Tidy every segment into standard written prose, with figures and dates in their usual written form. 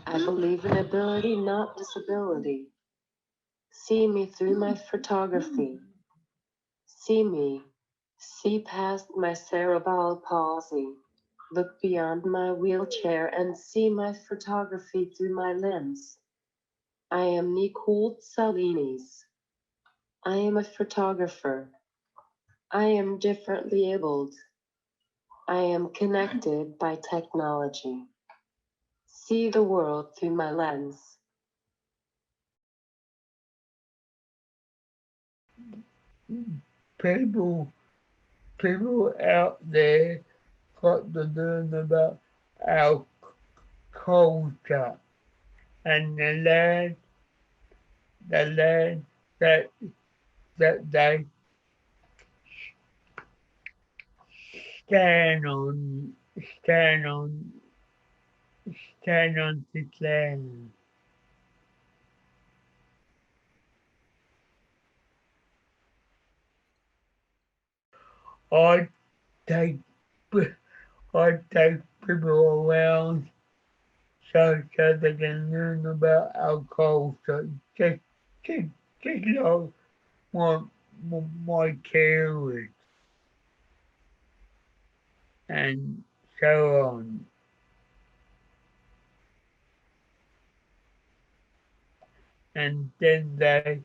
I believe in ability, not disability. See me through my photography. See me. See past my cerebral palsy. Look beyond my wheelchair and see my photography through my lens. I am Nicole Salinas. I am a photographer. I am differently abled. I am connected by technology. See the world through my lens. People, people out there got to learn about our culture and the land that they stand on, stand on, stand on this land. I take, I take people around so they can learn about our culture. Just, just like my, my carers and so on. And then they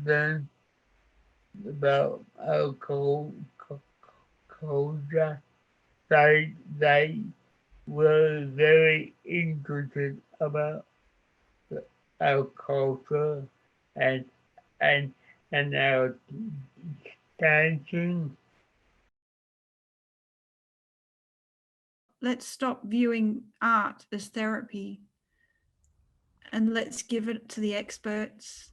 learn about our culture. They were very interested about our culture and and and our dancing. Let's stop viewing art as therapy and let's give it to the experts,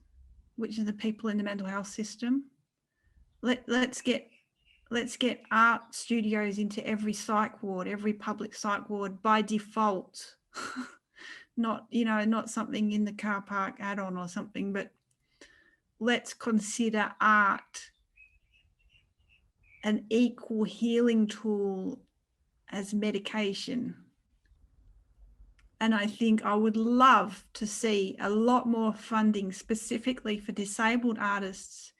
which are the people in the mental health system. Let's get art studios into every psych ward, every public psych ward by default. Not, not something in the car park add-on or something, but let's consider art an equal healing tool as medication. And I think I would love to see a lot more funding specifically for disabled artists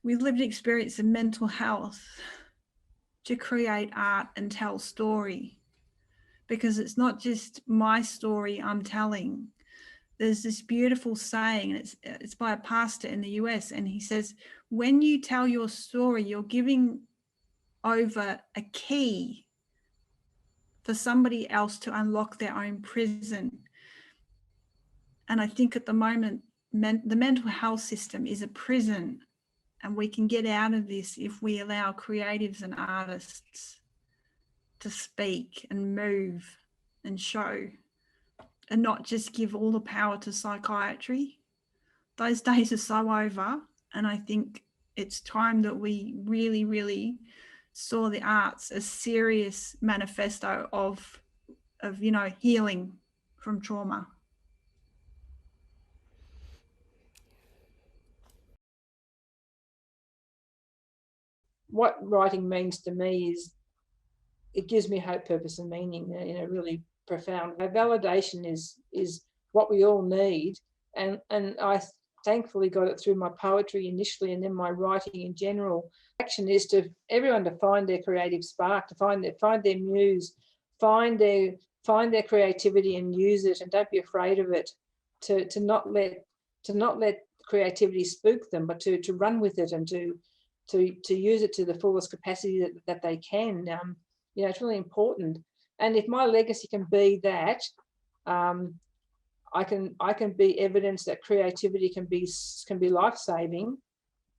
with lived experience in mental health to create art and tell story. Because it's not just my story I'm telling. There's this beautiful saying, and it's by a pastor in the US, and he says, when you tell your story, you're giving over a key for somebody else to unlock their own prison. And I think at the moment, the mental health system is a prison, and we can get out of this if we allow creatives and artists to speak and move and show, and not just give all the power to psychiatry. Those days are so over, and I think it's time that we really, really saw the arts as serious manifesto of healing from trauma. What writing means to me is it gives me hope, purpose, and meaning in a really profound way. Validation is what we all need, and I thankfully got it through my poetry initially, and then my writing in general. Action is to everyone to find their creative spark, to find their muse, find their creativity and use it, and don't be afraid of it. To not let creativity spook them, but to run with it and to use it to the fullest capacity that they can. It's really important. And if my legacy can be that, I can be evidence that creativity can be life-saving,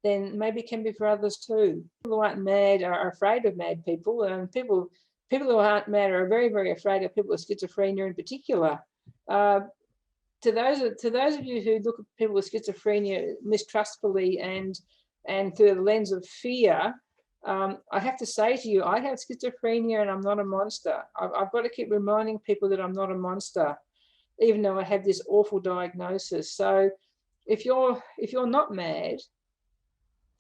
then maybe it can be for others too. People who aren't mad are afraid of mad people, and people who aren't mad are very, very afraid of people with schizophrenia in particular. To those of you who look at people with schizophrenia mistrustfully and through the lens of fear, I have to say to you, I have schizophrenia and I'm not a monster. I've got to keep reminding people that I'm not a monster, even though I have this awful diagnosis. So if you're not mad,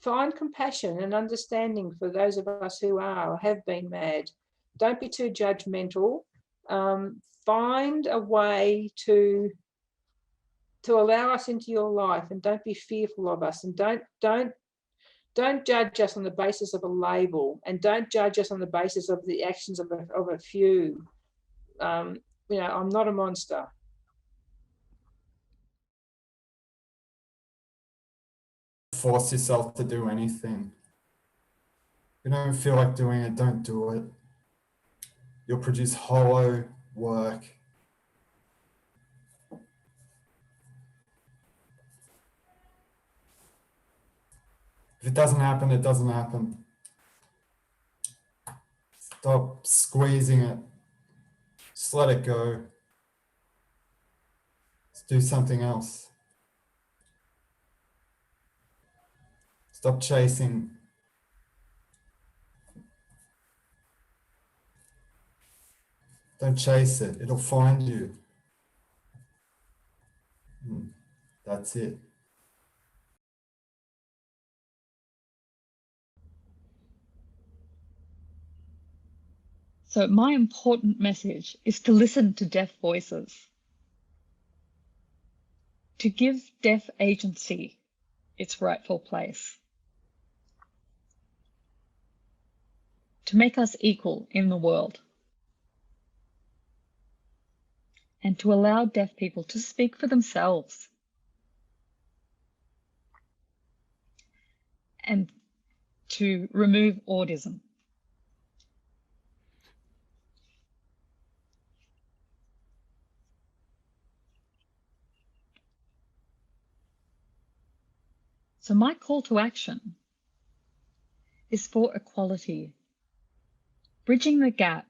find compassion and understanding for those of us who are or have been mad. Don't be too judgmental. find a way to allow us into your life, and don't be fearful of us, and don't judge us on the basis of a label, and don't judge us on the basis of the actions of a few. You know, I'm not a monster. Force yourself to do anything. If you don't feel like doing it, don't do it. You'll produce hollow work. If it doesn't happen, it doesn't happen. Stop squeezing it. Just let it go. Let's do something else. Stop chasing. Don't chase it. It'll find you. That's it. So my important message is to listen to deaf voices, to give deaf agency its rightful place, to make us equal in the world, and to allow deaf people to speak for themselves, and to remove audism. So my call to action is for equality, bridging the gap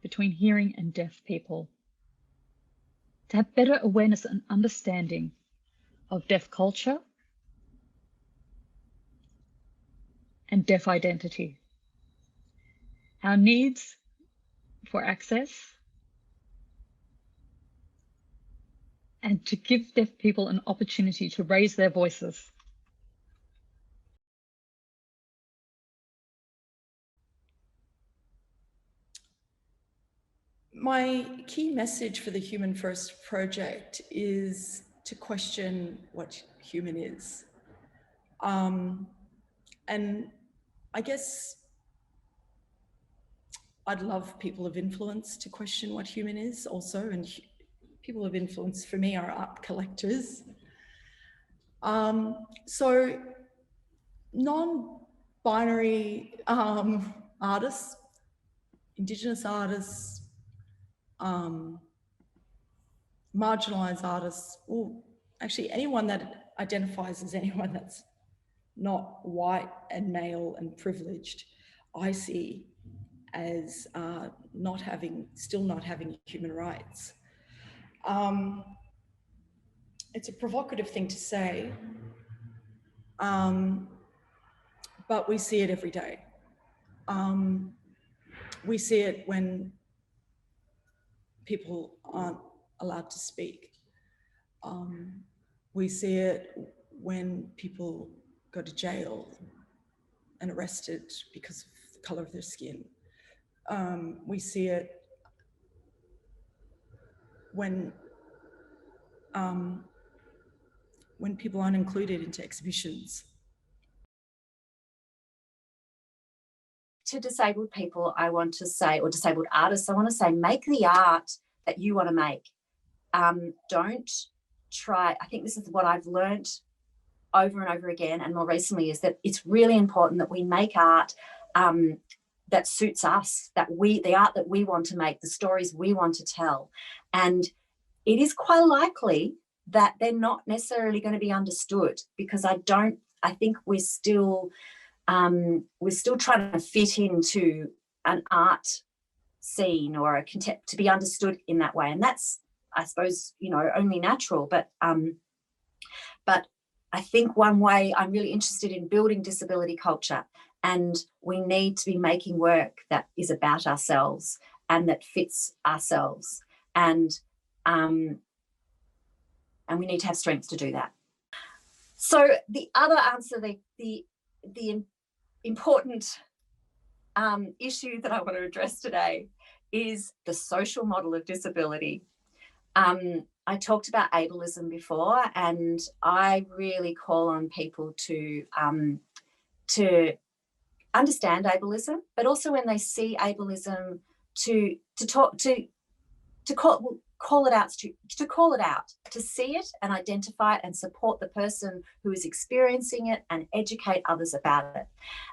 between hearing and deaf people, to have better awareness and understanding of deaf culture and deaf identity, our needs for access, and to give deaf people an opportunity to raise their voices. My key message for the Human First Project is to question what human is. And I guess I'd love people of influence to question what human is also, and people of influence for me are art collectors. So non-binary artists, Indigenous artists, marginalised artists, or actually anyone that identifies as anyone that's not white and male and privileged, I see as still not having human rights. It's a provocative thing to say, but we see it every day. We see it when people aren't allowed to speak. We see it when people go to jail and arrested because of the color of their skin. We see it when people aren't included into exhibitions. To disabled people, I want to say, or disabled artists, I want to say, make the art that you want to make. Don't try, I think this is what I've learned over and over again, and more recently, is that it's really important that we make art that suits us, the art that we want to make, the stories we want to tell. And it is quite likely that they're not necessarily going to be understood, because I think we're still trying to fit into an art scene or to be understood in that way. And that's, I suppose, only natural. But I think one way I'm really interested in building disability culture, and we need to be making work that is about ourselves and that fits ourselves. And we need to have strength to do that. So the other answer, the important issue that I want to address today is the social model of disability. I talked about ableism before, and I really call on people to understand ableism, but also when they see ableism, to call it out, to see it and identify it and support the person who is experiencing it and educate others about it.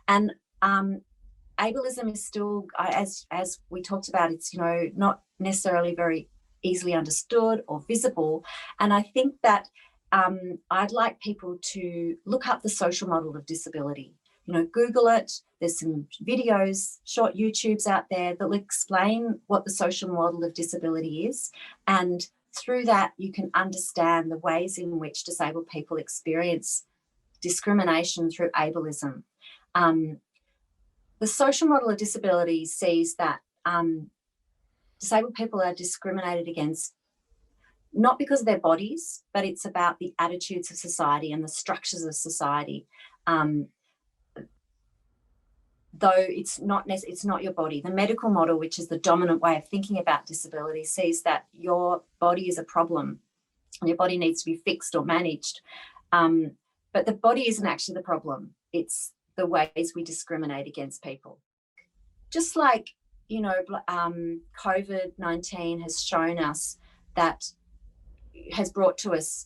And ableism is still, as we talked about, it's not necessarily very easily understood or visible. And I think that I'd like people to look up the social model of disability. Google it. There's some videos, short YouTubes out there that will explain what the social model of disability is. And through that, you can understand the ways in which disabled people experience discrimination through ableism. The social model of disability sees that disabled people are discriminated against not because of their bodies, but it's about the attitudes of society and the structures of society. Though it's not your body. The medical model, which is the dominant way of thinking about disability, sees that your body is a problem and your body needs to be fixed or managed. But the body isn't actually the problem. It's the ways we discriminate against people. Just like, COVID-19 has shown us that,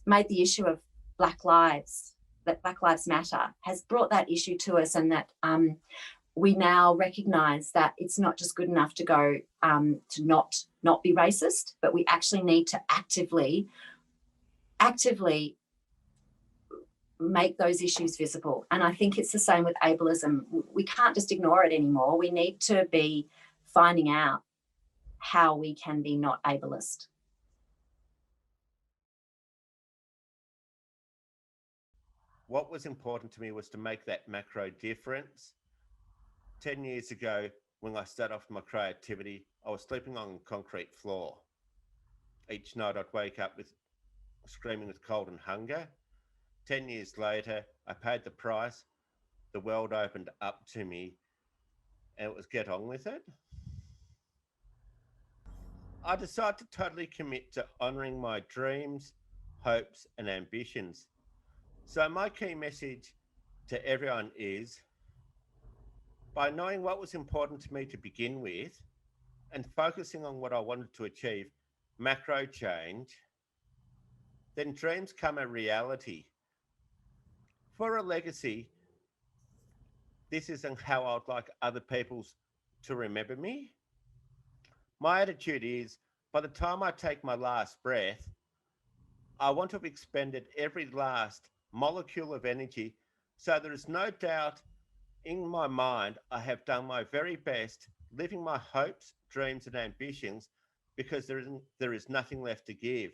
made the issue of Black Lives Matter, has brought that issue to us, and that we now recognise that it's not just good enough to go to not be racist, but we actually need to actively make those issues visible. And I think it's the same with ableism. We can't just ignore it anymore. We need to be finding out how we can be not ableist. What was important to me was to make that macro difference. 10 years ago, when I started off my creativity, I was sleeping on a concrete floor. Each night I'd wake up with screaming with cold and hunger. 10 years later, I paid the price. The world opened up to me, and it was get on with it. I decided to totally commit to honouring my dreams, hopes, and ambitions. So my key message to everyone is, by knowing what was important to me to begin with and focusing on what I wanted to achieve, macro change, then dreams come a reality. For a legacy, this isn't how I'd like other people to remember me. My attitude is, by the time I take my last breath, I want to have expended every last molecule of energy, so there is no doubt in my mind I have done my very best living my hopes, dreams, and ambitions, because there is nothing left to give.